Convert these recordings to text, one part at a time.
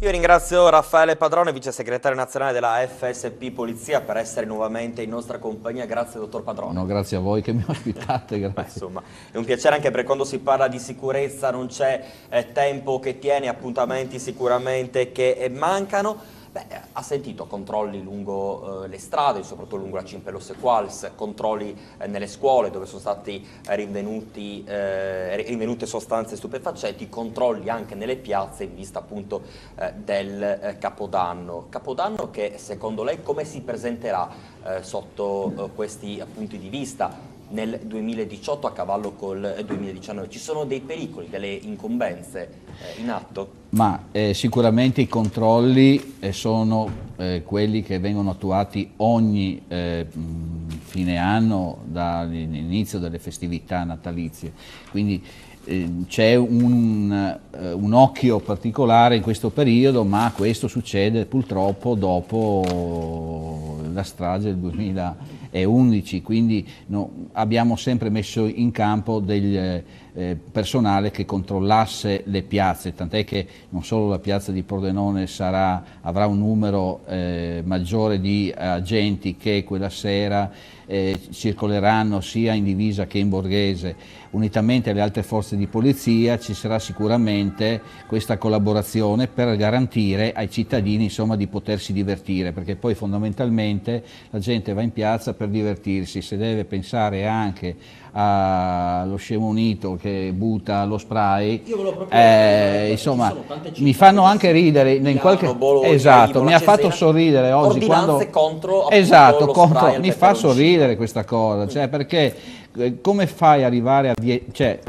Io ringrazio Raffaele Padrone, vice segretario nazionale della FSP Polizia, per essere nuovamente in nostra compagnia. Grazie, dottor Padrone. No, grazie a voi che mi ospitate, grazie. Insomma, è un piacere anche perché quando si parla di sicurezza non c'è tempo che tiene, appuntamenti sicuramente che mancano. Ha sentito controlli lungo le strade, soprattutto lungo la Cimpello Sequals, controlli nelle scuole dove sono stati rinvenute sostanze stupefacenti, controlli anche nelle piazze in vista appunto del Capodanno. Capodanno che secondo lei come si presenterà sotto questi punti di vista nel 2018 a cavallo col 2019? Ci sono dei pericoli, delle incombenze in atto? Ma sicuramente i controlli sono quelli che vengono attuati ogni fine anno dall'inizio delle festività natalizie, quindi c'è un occhio particolare in questo periodo, ma questo succede purtroppo dopo la strage del 2011, quindi abbiamo sempre messo in campo del personale che controllasse le piazze, tant'è che non solo la piazza di Pordenone avrà un numero maggiore di agenti che quella sera circoleranno sia in divisa che in borghese. Unitamente alle altre forze di polizia ci sarà sicuramente questa collaborazione per garantire ai cittadini, insomma, di potersi divertire, perché poi fondamentalmente la gente va in piazza per divertirsi. Se deve pensare anche allo scemo unito che butta lo spray, insomma, mi fanno anche ridere in qualche... Esatto, mi ha fatto sorridere oggi quando... contro, esatto, mi fa sorridere questa cosa, cioè perché come fai ad arrivare a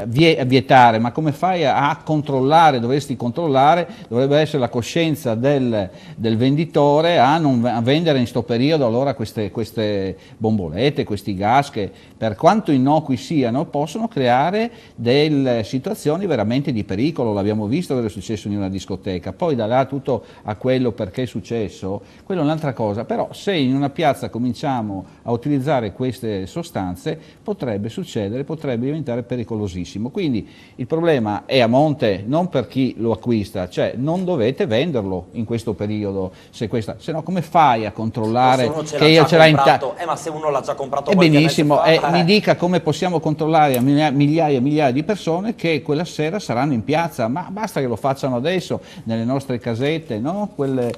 vietare, ma come fai a controllare? Dovresti controllare, dovrebbe essere la coscienza del venditore a vendere in questo periodo allora queste bombolette, questi gas che per quanto innocui siano possono creare delle situazioni veramente di pericolo. L'abbiamo visto cosa è successo in una discoteca, poi da là tutto a quello perché è successo, quello è un'altra cosa, però se in una piazza cominciamo a utilizzare queste sostanze potrebbe succedere, potrebbe diventare pericolosissimo. Quindi il problema è a monte non per chi lo acquista, cioè non dovete venderlo in questo periodo, se no come fai a controllare che io ce l'ho in tasca? Ma se uno l'ha già comprato benissimo, mi dica come possiamo controllare a migliaia e migliaia di persone che quella sera saranno in piazza, ma basta che lo facciano adesso nelle nostre casette, no? Quelle,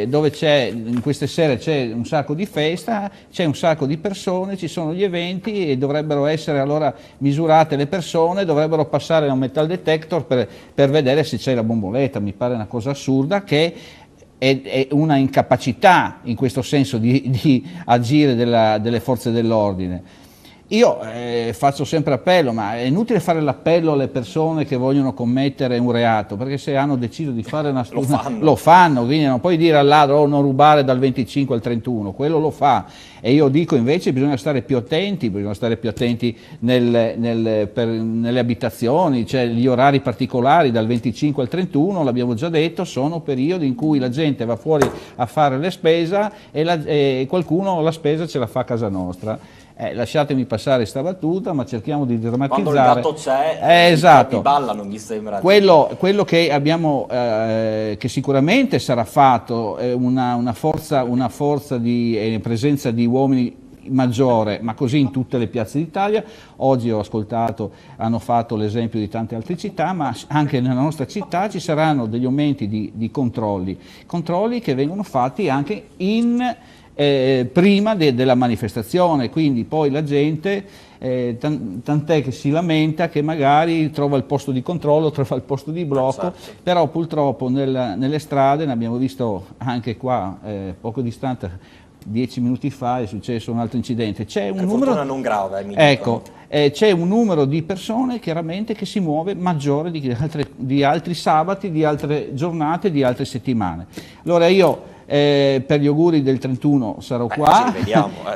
dove in queste sere c'è un sacco di festa, c'è un sacco di persone, ci sono gli eventi e dovrebbero essere allora misurate le persone, dovrebbero passare a un metal detector per vedere se c'è la bomboletta. Mi pare una cosa assurda, che è una incapacità in questo senso di agire delle forze dell'ordine. Io faccio sempre appello, ma è inutile fare l'appello alle persone che vogliono commettere un reato, perché se hanno deciso di fare lo fanno, quindi non puoi dire al ladro non rubare dal 25 al 31, quello lo fa. E io dico invece bisogna stare più attenti, nelle abitazioni, cioè gli orari particolari dal 25 al 31, l'abbiamo già detto, sono periodi in cui la gente va fuori a fare le spese e qualcuno la spesa ce la fa a casa nostra. Lasciatemi passare sta battuta, ma cerchiamo di drammatizzare. Quando il gatto c'è, esatto. I ballano, mi sembra. Quello che abbiamo, che sicuramente sarà fatto, una forza di presenza di uomini maggiore, ma così in tutte le piazze d'Italia. Oggi ho ascoltato, hanno fatto l'esempio di tante altre città, ma anche nella nostra città ci saranno degli aumenti di controlli che vengono fatti anche prima della manifestazione, quindi poi la gente, tant'è che si lamenta che magari trova il posto di controllo, trova il posto di blocco, certo. Però purtroppo nelle strade, ne abbiamo visto anche qua poco distante, 10 minuti fa è successo un altro incidente. C'è un numero non grave, c'è un numero di persone chiaramente che si muove maggiore di altri sabati, di altre giornate, di altre settimane. Allora io per gli auguri del 31 sarò qua,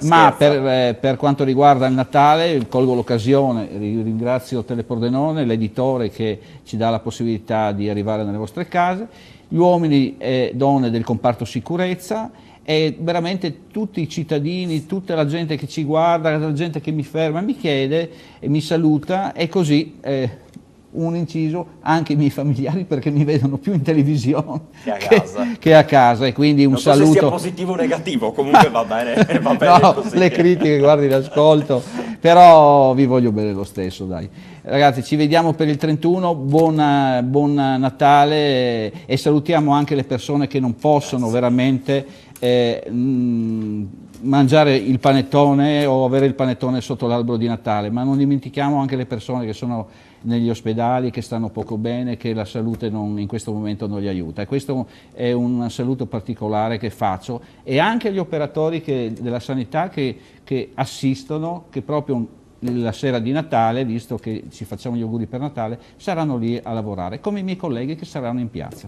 ma per quanto riguarda il Natale colgo l'occasione, ringrazio Telepordenone, l'editore che ci dà la possibilità di arrivare nelle vostre case, gli uomini e donne del comparto sicurezza e veramente tutti i cittadini, tutta la gente che ci guarda, la gente che mi ferma, mi chiede e mi saluta, e così un inciso, anche i miei familiari, perché mi vedono più in televisione che a casa, e quindi un non so saluto. se sia positivo o negativo, comunque va bene No, così. le critiche, guardi, l'ascolto, però vi voglio bene lo stesso, dai. Ragazzi, ci vediamo per il 31, buon Natale, e salutiamo anche le persone che non possono veramente mangiare il panettone o avere il panettone sotto l'albero di Natale, ma non dimentichiamo anche le persone che sono negli ospedali, che stanno poco bene, che la salute in questo momento non li aiuta, e questo è un saluto particolare che faccio, e anche gli operatori della sanità che assistono, che proprio la sera di Natale, visto che ci facciamo gli auguri per Natale, saranno lì a lavorare, come i miei colleghi che saranno in piazza.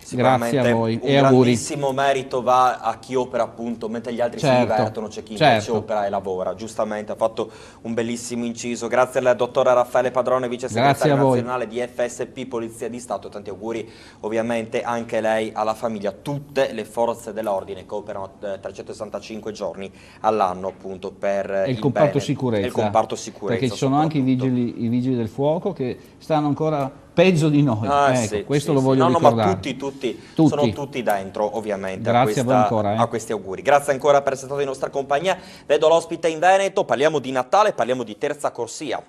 Grazie a voi e auguri. Un grandissimo merito va a chi opera, appunto, mentre gli altri si divertono, c'è chi invece opera e lavora. Giustamente ha fatto un bellissimo inciso. Grazie al dottor Raffaele Padrone, vice segretario nazionale di FSP Polizia di Stato. Tanti auguri ovviamente anche lei, alla famiglia, tutte le forze dell'ordine che operano 365 giorni all'anno, appunto, per il comparto sicurezza. Il comparto sicurezza, perché ci sono anche i vigili del fuoco che stanno ancora peggio di noi, questo lo voglio ricordare. Ma tutti sono tutti dentro, ovviamente, Grazie a questi auguri. Grazie ancora per essere stato in nostra compagnia. Vedo l'ospite in Veneto, parliamo di Natale, parliamo di Terza Corsia.